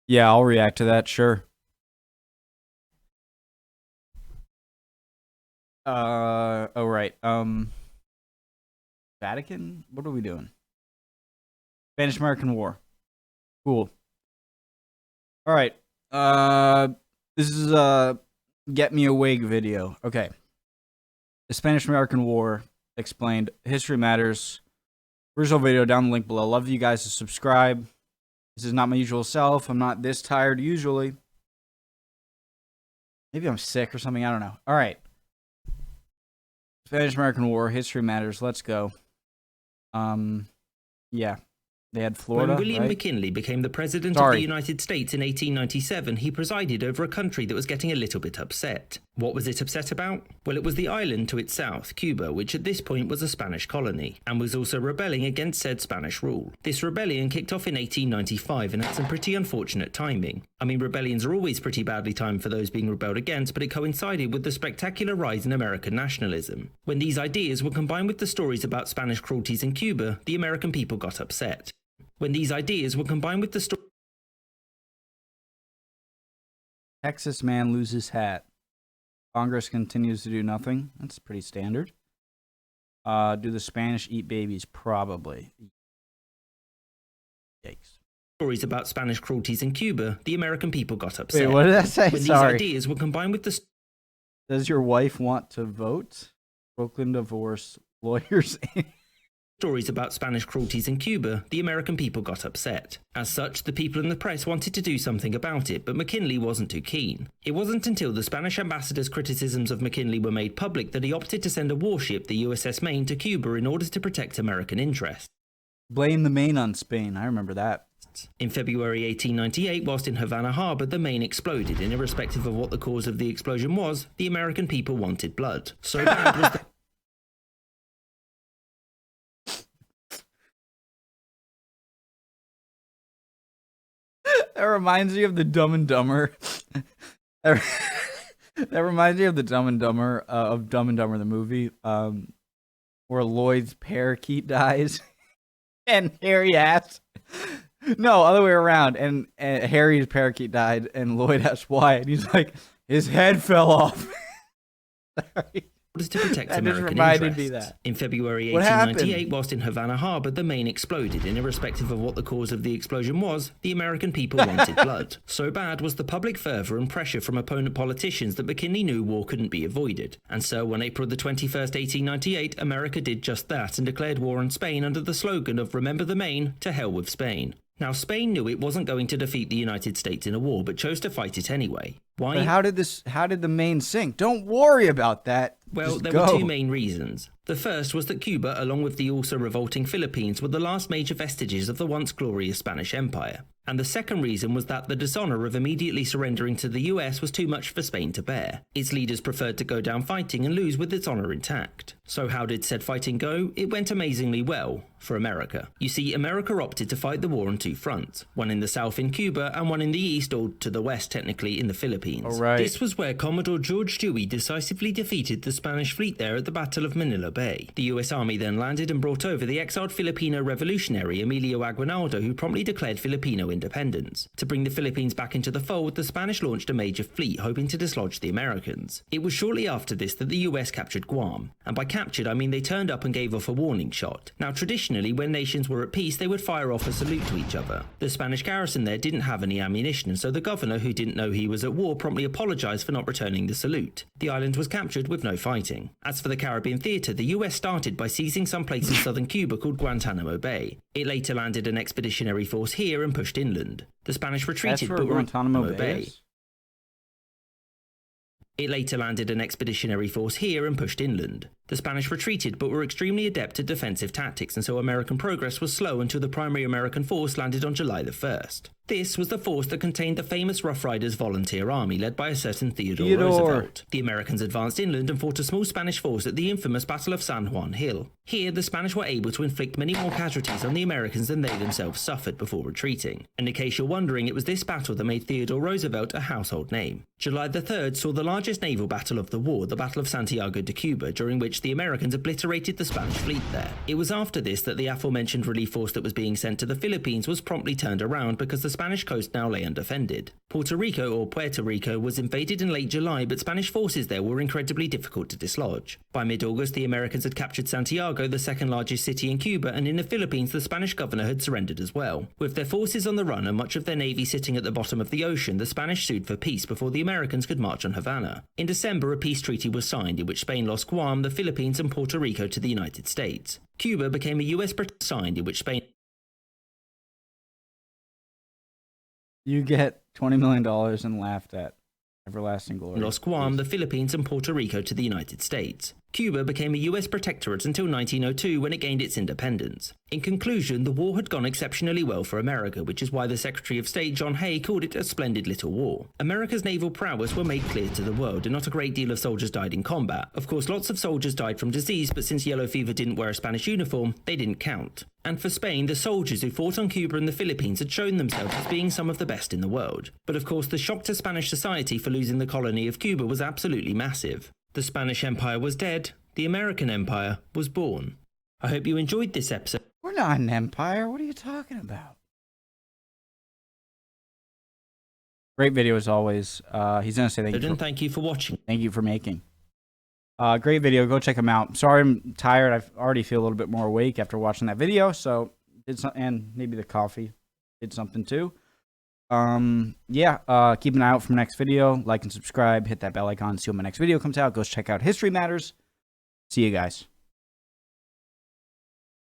Yeah, I'll react to that, sure. Oh, right. Vatican? What are we doing? Spanish-American War. Cool. All right. This is a Get Me a Wig video. Okay. The Spanish-American War explained. History matters. Original video down the link below. Love you guys to subscribe. This is not my usual self. I'm not this tired usually. Maybe I'm sick or something. I don't know. All right. Spanish-American War. History matters. Let's go. Yeah. They had Florida, when William right? McKinley became the President of the United States in 1897, he presided over a country that was getting a little bit upset. What was it upset about? Well, it was the island to its south, Cuba, which at this point was a Spanish colony, and was also rebelling against said Spanish rule. This rebellion kicked off in 1895 and had some pretty unfortunate timing. I mean, rebellions are always pretty badly timed for those being rebelled against, but it coincided with the spectacular rise in American nationalism. When these ideas were combined with the stories about Spanish cruelties in Cuba, the American people got upset. When these ideas were combined with the story... Texas man loses hat. Congress continues to do nothing. That's pretty standard. Do the Spanish eat babies? Probably. Yikes. Stories about Spanish cruelties in Cuba, the American people got upset. Wait, what did that say? When Sorry. these ideas were combined with the... Does your wife want to vote? Brooklyn divorce lawyers... Stories about Spanish cruelties in Cuba, the American people got upset. As such, the people in the press wanted to do something about it, but McKinley wasn't too keen. It wasn't until the Spanish ambassador's criticisms of McKinley were made public that he opted to send a warship, the USS Maine, to Cuba in order to protect American interests. Blame the Maine on Spain. I remember that. In February 1898, whilst in Havana Harbor, the Maine exploded, and irrespective of what the cause of the explosion was, the American people wanted blood. So bad was the... That reminds me of the Dumb and Dumber. That reminds me of the Dumb and Dumber the movie, where Lloyd's parakeet dies, and Harry asks, no, other way around, and Harry's parakeet died, and Lloyd asks why, and he's like, his head fell off. Sorry. To protect that American interests. In February 1898, whilst in Havana Harbor, the Maine exploded, and irrespective of what the cause of the explosion was, the American people wanted blood. So bad was the public fervour and pressure from opponent politicians that McKinley knew war couldn't be avoided. And so on April the 21st, 1898, America did just that and declared war on Spain under the slogan of "Remember the Maine, to hell with Spain." Now, Spain knew it wasn't going to defeat the United States in a war, but chose to fight it anyway. Why? But how did the Maine sink? Don't worry about that. Well, there were two main reasons. The first was that Cuba, along with the also revolting Philippines, were the last major vestiges of the once glorious Spanish Empire. And the second reason was that the dishonour of immediately surrendering to the US was too much for Spain to bear. Its leaders preferred to go down fighting and lose with its honour intact. So how did said fighting go? It went amazingly well for America. You see, America opted to fight the war on two fronts, one in the south in Cuba and one in the east, or to the west technically, in the Philippines. All right. This was where Commodore George Dewey decisively defeated the Spanish fleet there at the Battle of Manila Bay. The US Army then landed and brought over the exiled Filipino revolutionary Emilio Aguinaldo, who promptly declared Filipino independence. To bring the Philippines back into the fold, the Spanish launched a major fleet hoping to dislodge the Americans. It was shortly after this that the US captured Guam, and by captured I mean they turned up and gave off a warning shot. Now traditionally, when nations were at peace, they would fire off a salute to each other. The Spanish garrison there didn't have any ammunition, and so the governor, who didn't know he was at war, promptly apologised for not returning the salute. The island was captured with no fighting. As for the Caribbean theatre, the US started by seizing some place in southern Cuba called Guantanamo Bay. It later landed an expeditionary force here and pushed inland. The Spanish retreated, but Guantanamo Bay. It later landed an expeditionary force here and pushed inland. The Spanish retreated, but were extremely adept at defensive tactics, and so American progress was slow until the primary American force landed on July the 1st. This was the force that contained the famous Rough Riders Volunteer Army led by a certain Theodore Roosevelt. The Americans advanced inland and fought a small Spanish force at the infamous Battle of San Juan Hill. Here, the Spanish were able to inflict many more casualties on the Americans than they themselves suffered before retreating. And in case you're wondering, it was this battle that made Theodore Roosevelt a household name. July the 3rd saw the largest naval battle of the war, the Battle of Santiago de Cuba, during which the Americans obliterated the Spanish fleet there. It was after this that the aforementioned relief force that was being sent to the Philippines was promptly turned around because the Spanish coast now lay undefended. Puerto Rico was invaded in late July, but Spanish forces there were incredibly difficult to dislodge. By mid-August, the Americans had captured Santiago, the second largest city in Cuba, and in the Philippines, the Spanish governor had surrendered as well. With their forces on the run and much of their navy sitting at the bottom of the ocean, the Spanish sued for peace before the Americans could march on Havana. In December, a peace treaty was signed in which Spain lost Guam, the Philippines, and Puerto Rico to the United States. Cuba became a US signed in which Spain You get $20 million and laughed at. Everlasting glory. lost Guam, the Philippines, and Puerto Rico to the United States. Cuba became a US protectorate until 1902 when it gained its independence. In conclusion, the war had gone exceptionally well for America, which is why the Secretary of State John Hay called it a splendid little war. America's naval prowess were made clear to the world, and not a great deal of soldiers died in combat. Of course, lots of soldiers died from disease, but since yellow fever didn't wear a Spanish uniform, they didn't count. And for Spain, the soldiers who fought on Cuba and the Philippines had shown themselves as being some of the best in the world. But of course, the shock to Spanish society for losing the colony of Cuba was absolutely massive. The Spanish Empire was dead, the American Empire was born. I hope you enjoyed this episode. We're not an empire. What are you talking about? Great video as always. He's going to say thank you. Thank you for watching. Thank you for making. Great video. Go check him out. Sorry I'm tired. I already feel a little bit more awake after watching that video. So, and maybe the coffee did something too. Yeah, keep an eye out for my next video. Like and subscribe. Hit that bell icon. See when my next video comes out. Go check out History Matters. See you guys.